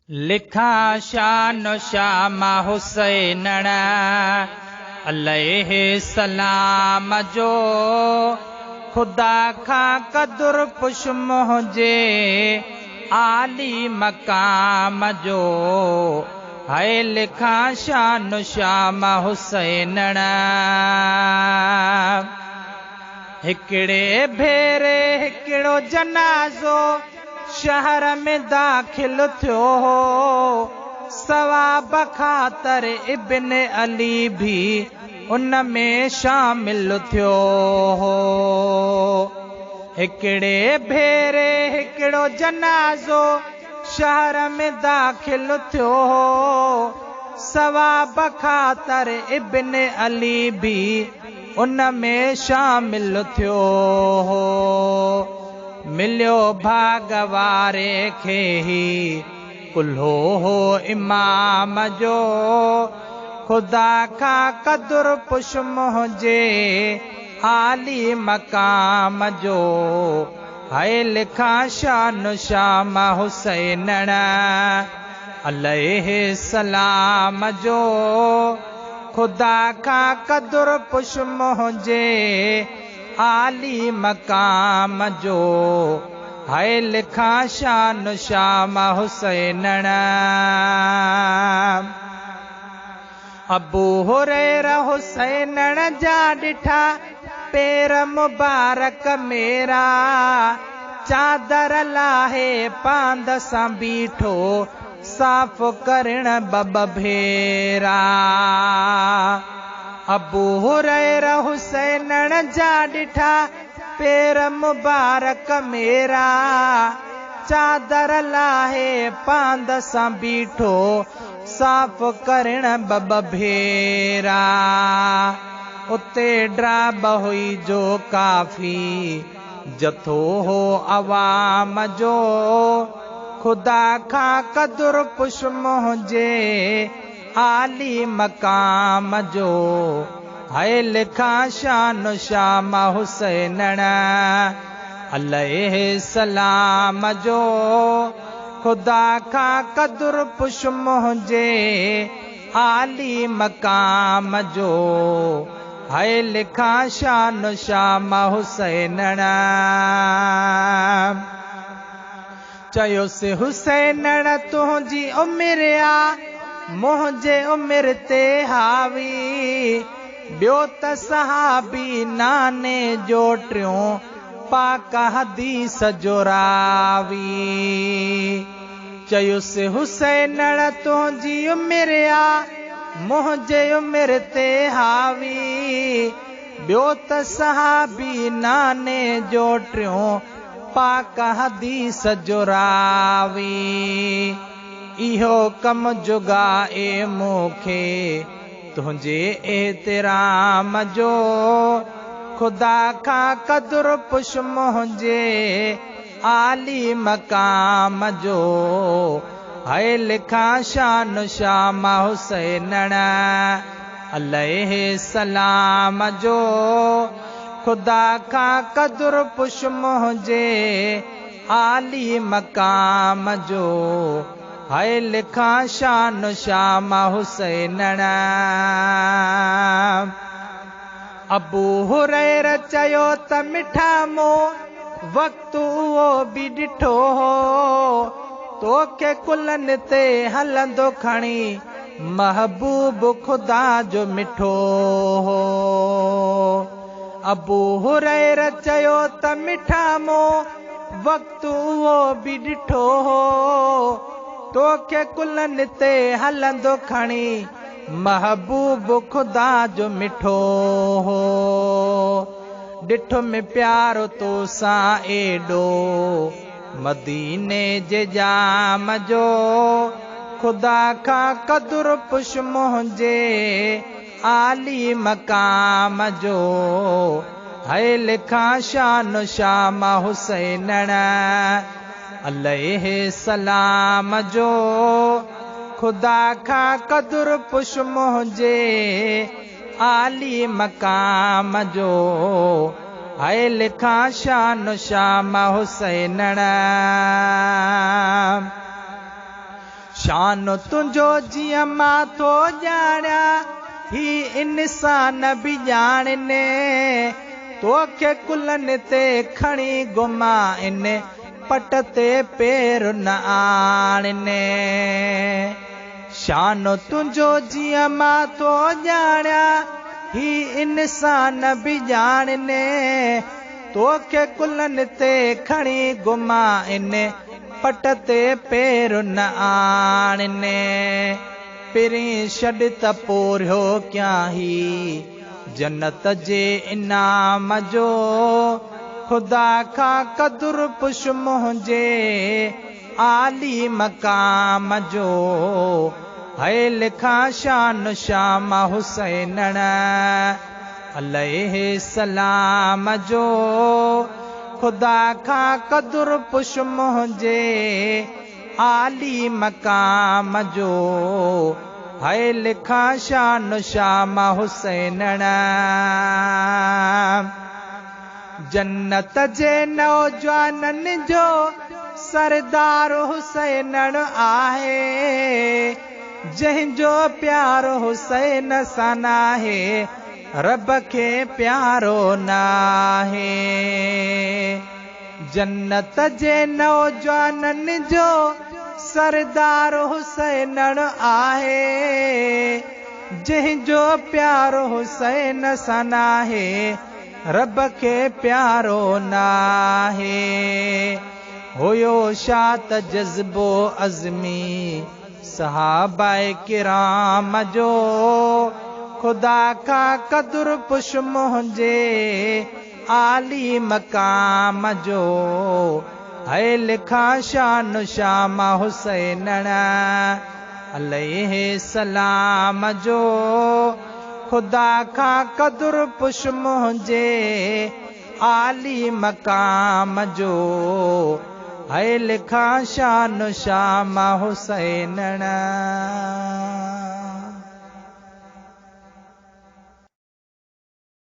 लिखा शान शाम हुसैन अलैहि सलाम जो खुदा खा कदुर पुश मुझे आली मकाम जो है लिखा शान शाम हुसैन हिकड़े भेरे हिकड़ो जनाज़ो शहर में दाखिल थियो हो सवाब खातर इब्न अली भी उन में शामिल थियो हो। हिकड़े भेरे हिकड़ो जनाज़ो शहर में दाखिल थियो हो सवाब खातर इब्न अली भी उन में शामिल थियो हो। मिलियो भागवारे खे ही कुल्हो हो इमाम जो खुदा का कदुर पुश मुझे आली मकाम जो है लिखा शान शाम हुसैन अलैहि सलाम जो खुदा का कदुर पुश मुझे आली मकाम जो है लिखा शान शाम हुसैन। अबू हुरैरा हुसैन जा डिठा पैर मुबारक मेरा चादर लाहे पांद सां बीठो साफ करण बब भेरा। अबू हुरैरा हुसैन जा डिठा पैर मुबारक मेरा चादर लाहे पांद सां बीठो साफ करण बब भेरा। उते ड्राब हुई जो काफी जथो हो अवाम जो खुदा खा कदुर पुश मुझे आली मकाम जो है लिखा शान शाम हुसैन अलैहि सलाम जो खुदा खा कदुर पुश मुझे आली मकाम जो है लिखा शान शाम हुसैन। चयो से हुसैन तुझी उमिरिया मुझे उमिर ते हावी बियो त सहाबी नाने जो टियों पाक हदीस जो रावी। चयो से हुसैन तुझी उमिरिया मुझे उमिर ते हावी बियो त सहाबी नाने जो टियों पाक हदीस जो रावी। इहो कम जुगा ए मूंखे तुझे एहतराम जो खुदा खा कदुर पुश मुझे आली मकाम जो है लिखा शान शाम हुसैन अलैहि सलाम जो खुदा खा कदुर पुश मुझे आली मकाम जो है लिखा शान शाम हुसैन। अबू हुरैरा चयो त मिठा मो वक़्तु उहो बि ॾिठो हो तोखे कुलनि ते हलंदो खणी महबूब खुदा जो मिठो हो। अबू हुरैरा चयो त मिठा मो वक़्तु उहो बि ॾिठो हो तोखे कुलनि ते हलंदो खणी महबूब खुदा जो मिठो हो। ॾिठो में प्यारो तो सां एॾो मदीने जे जाम जो खुदा खा कदुर पुश मुझे आली मकाम जो है लिखा शान शाम हुसैन अलैहि सलाम जो खुदा खा कदुर पुश मुझे आली मकाम जो है लिखा शान शाम हुसैन। शान तुंहिंजो जीअं मां थो ॼाणिया ही इंसान बि ॼाणने तोखे कुलनि ते खणी घुमाइन पट ते पेर न आणने शान तुंहिंजो जीअं मां थो ॼाणिया ही इंसान बि ॼाणने तोखे कुलनि ते खणी घुमाइन पट ते पेर न आणने पहिरीं छॾ त पोरियो कयां ही जन्नत जे इनाम जो ख़ुदा खां क़दुरु पुछ मुंहिंजे आली मक़ाम जो है लिखां शान शाम हुसैन अलैहि सलाम जो ख़ुदा खां क़दुरु पुछ मुंहिंजे आली मक़ाम जो है लिखां शान शाम हुसैन जन्नत जे नौजवाननि जो सरदार हुसैन आहे जंहिंजो प्यारो हुसैन सां नाहे रब खे प्यारो नाहे जन्नत जे नौजवाननि जो सरदार हुसैन आहे जंहिंजो प्यारो हुसैन सां नाहे रब खे प्यारो नाहे हुयो छा त जज़्बो अज़मी सहाबाए किराम जो ख़ुदा खां क़दुरु पुछ मुंहिंजे आली मक़ाम जो है लिखां शान शाम हुसैन अलैहि सलाम जो ख़ुदा खां क़दुरु पुछ मुंहिंजे आली मक़ाम जो है लिखां शान शाम हुसैन